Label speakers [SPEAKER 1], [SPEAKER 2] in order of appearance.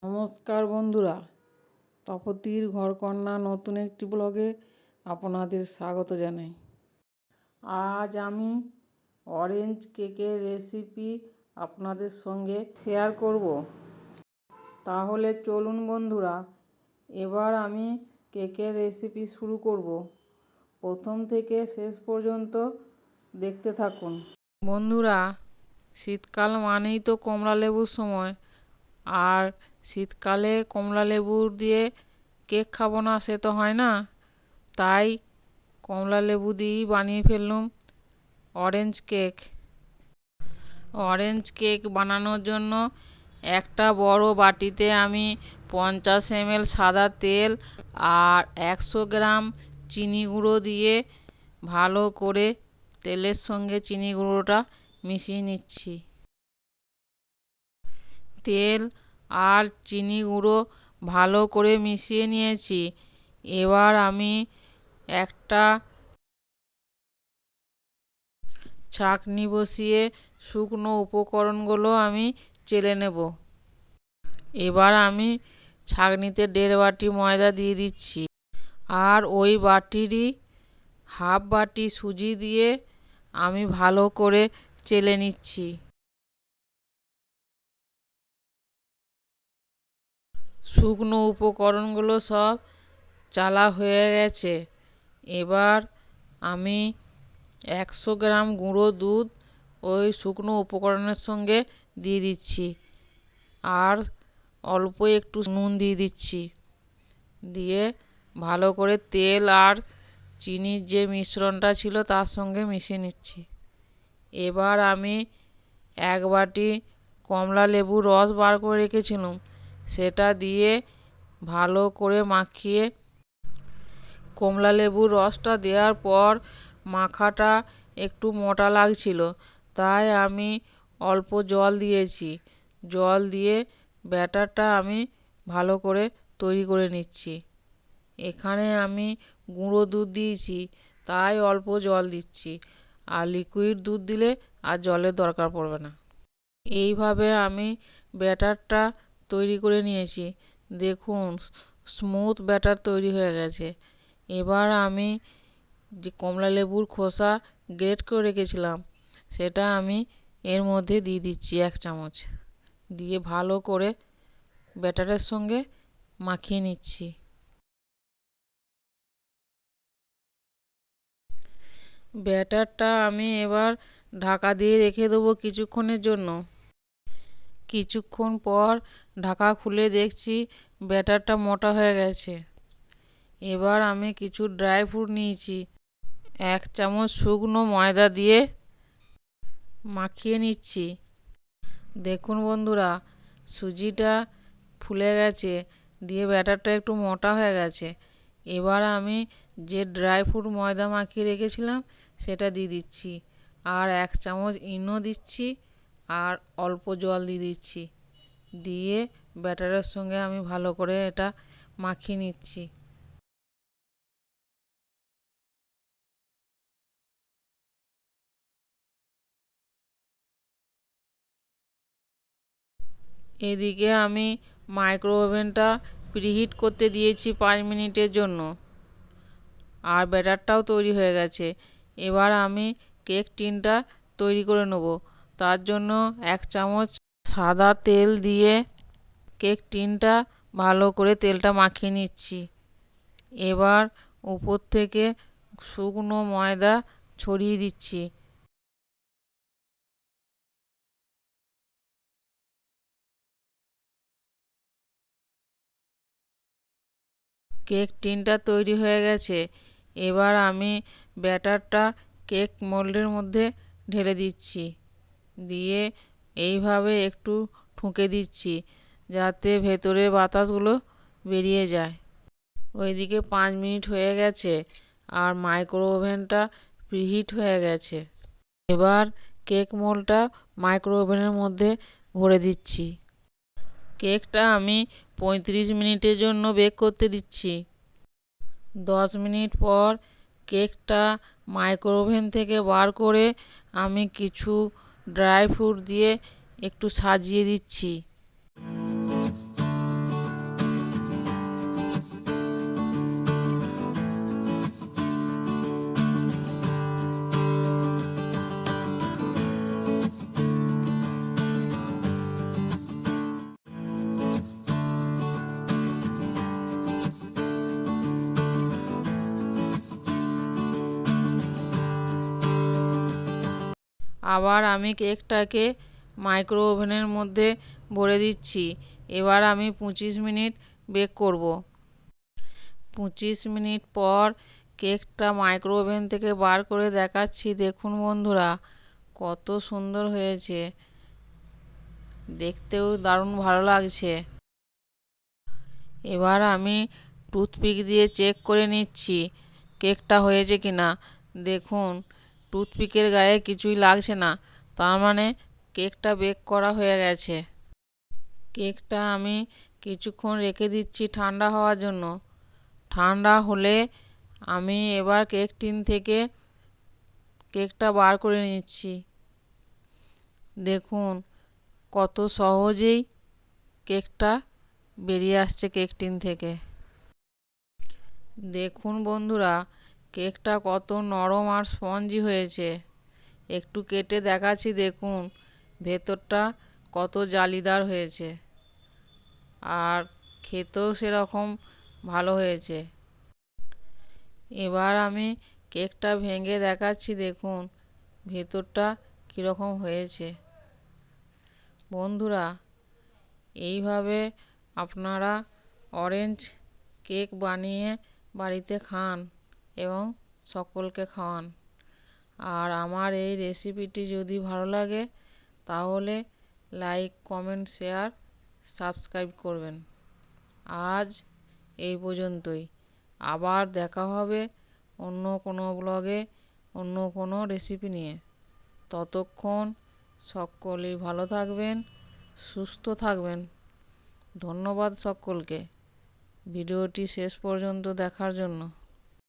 [SPEAKER 1] নমস্কার বন্ধুরা, তপতির ঘরকন্না নতুন একটি ব্লগে আপনাদের স্বাগত জানাই। আজ আমি অরেঞ্জ কেকের রেসিপি আপনাদের সঙ্গে শেয়ার করব। তাহলে চলুন বন্ধুরা, এবার আমি কেকের রেসিপি শুরু করব। প্রথম থেকে শেষ পর্যন্ত দেখতে থাকুন। বন্ধুরা, শীতকাল মানেই তো কমলা লেবুর সময়, আর শীতকালে কমলা লেবু দিয়ে কেক খাবো না সে তো হয় না। তাই কমলা লেবু দিয়েই বানিয়ে ফেললাম অরেঞ্জ কেক। অরেঞ্জ কেক বানানোর জন্য একটা বড় বাটিতে আমি 50 ml সাদা তেল আর 100 গ্রাম চিনি গুঁড়ো দিয়ে ভালো করে তেলের সঙ্গে চিনি গুঁড়োটা মিশিয়ে নিচ্ছি। তেল আর চিনি গুঁড়ো ভালো করে মিশিয়ে নিয়েছি। এবার আমি একটা ছাঁকনি বসিয়ে শুকনো উপকরণগুলো আমি চেলে নেব। এবার আমি ছাঁকনিতে 1.5 বাটি ময়দা দিয়ে দিচ্ছি, আর ওই বাটিরই হাফ বাটি সুজি দিয়ে আমি ভালো করে চেলে নিচ্ছি। শুকনো উপকরণগুলো সব চালা হয়ে গেছে। এবার আমি 100 গ্রাম গুঁড়ো দুধ ওই শুকনো উপকরণের সঙ্গে দিয়ে দিচ্ছি, আর অল্প একটু নুন দিয়ে দিচ্ছি। দিয়ে ভালো করে তেল আর চিনির যে মিশ্রণটা ছিল তার সঙ্গে মিশিয়ে নিচ্ছি। এবার আমি 1 বাটি কমলা লেবুর রস বার করে রেখেছিলাম, সেটা দিয়ে ভালো করে মাখিয়ে, কমলা লেবুর রসটা দেওয়ার পর মাখাটা একটু মোটা লাগছিল, তাই আমি অল্প জল দিয়েছি। জল দিয়ে ব্যাটারটা আমি ভালো করে তৈরি করে নিচ্ছি। এখানে আমি গুঁড়ো দুধ দিয়েছি, তাই অল্প জল দিচ্ছি, আর লিকুইড দুধ দিলে আর জলের দরকার পড়বে না। এইভাবে আমি ব্যাটারটা তৈরি করে নিয়েছি। দেখুন, স্মুথ ব্যাটার তৈরি হয়ে গেছে। এবার আমি যে কমলা লেবুর খোসা গ্রেট করে রেখেছিলাম, সেটা আমি এর মধ্যে দিয়ে দিচ্ছি 1 চামচ। দিয়ে ভালো করে ব্যাটারের সঙ্গে মাখিয়ে নিচ্ছি। ব্যাটারটা আমি এবার ঢাকা দিয়ে রেখে দেবো কিছুক্ষণের জন্য। কিছুক্ষণ পর ঢাকা খুলে দেখছি ব্যাটারটা মোটা হয়ে গেছে। এবার আমি কিছু ড্রাই ফ্রুট নিয়েছি, 1 চামচ শুকনো ময়দা দিয়ে মাখিয়ে নিচ্ছি। দেখুন বন্ধুরা, সুজিটা ফুলে গেছে, দিয়ে ব্যাটারটা একটু মোটা হয়ে গেছে। এবার আমি যে ড্রাই ফ্রুট ময়দা মাখিয়ে রেখেছিলাম সেটা দিয়ে দিচ্ছি, আর 1 চামচ ইনো দিচ্ছি, আর অল্প জল দিয়ে দিচ্ছি। দিয়ে ব্যাটারের সঙ্গে আমি ভালো করে এটা মাখিয়ে নিচ্ছি। এদিকে আমি মাইক্রো ওভেনটা প্রিহিট করতে দিয়েছি 5 মিনিটের জন্য, আর ব্যাটারটাও তৈরি হয়ে গেছে। এবার আমি কেক টিনটা তৈরি করে নেব। তার জন্য 1 চামচ সাদা তেল দিয়ে কেক টিনটা ভালো করে তেলটা মাখিয়ে নিচ্ছি। এবার উপর থেকে শুকনো ময়দা ছড়িয়ে দিচ্ছি। কেক টিনটা তৈরি হয়ে গেছে। এবার আমি ব্যাটারটা কেক মোল্ডের মধ্যে ঢেলে দিচ্ছি, দিয়ে এইভাবে একটু ঠুকে দিচ্ছি যাতে ভেতরের বাতাসগুলো বেরিয়ে যায়। ওইদিকে 5 মিনিট হয়ে গেছে, আর মাইক্রো ওভেনটা প্রিহিট হয়ে গেছে। এবার কেক মোল্ডটা মাইক্রো ওভেনের মধ্যে ভরে দিচ্ছি। কেকটা আমি 35 মিনিটের জন্য বেক করতে দিচ্ছি। 10 মিনিট পর কেকটা মাইক্রো ওভেন থেকে বার করে আমি কিছু ড্রাই ফ্রুট দিয়ে একটু সাজিয়ে দিচ্ছি। আবার আমি কেকটাকে মাইক্রো ওভেনের মধ্যে ভরে দিচ্ছি। এবার আমি 25 মিনিট বেক করব। 25 মিনিট পর কেকটা মাইক্রো ওভেন থেকে বার করে দেখাচ্ছি। দেখুন বন্ধুরা, কত সুন্দর হয়েছে, দেখতেও দারুণ ভালো লাগছে। এবার আমি টুথপিক দিয়ে চেক করে নিচ্ছি কেকটা হয়েছে কিনা। দেখুন, টুথপিকের গায়ে কিছুই লাগছে না, তার মানে কেকটা বেক করা হয়ে গেছে। কেকটা আমি কিছুক্ষণ রেখে দিচ্ছি ঠান্ডা হওয়ার জন্য। ঠান্ডা হলে আমি এবার কেক টিন থেকে কেকটা বার করে নিচ্ছি। দেখুন, কত সহজেই কেকটা বেরিয়ে আসছে কেক টিন থেকে। দেখুন বন্ধুরা, কেকটা কত নরম আর স্পঞ্জি হয়েছে। একটু কেটে দেখাচ্ছি, দেখুন ভেতরটা কত জালিদার হয়েছে, আর খেতেও সেরকম ভালো হয়েছে। এবার আমি কেকটা ভেঙে দেখাচ্ছি, দেখুন ভেতরটা কীরকম হয়েছে। বন্ধুরা, এইভাবে আপনারা অরেঞ্জ কেক বানিয়ে বাড়িতে খান এবং সকলকে খাওয়ান। আর আমার এই রেসিপিটি যদি ভালো লাগে তাহলে লাইক, কমেন্ট, শেয়ার, সাবস্ক্রাইব করবেন। আজ এই পর্যন্তই। আবার দেখা হবে অন্য কোনো ব্লগে, অন্য কোনো রেসিপি নিয়ে। ততক্ষণ সকলেই ভালো থাকবেন, সুস্থ থাকবেন। ধন্যবাদ সকলকে ভিডিওটি শেষ পর্যন্ত দেখার জন্য।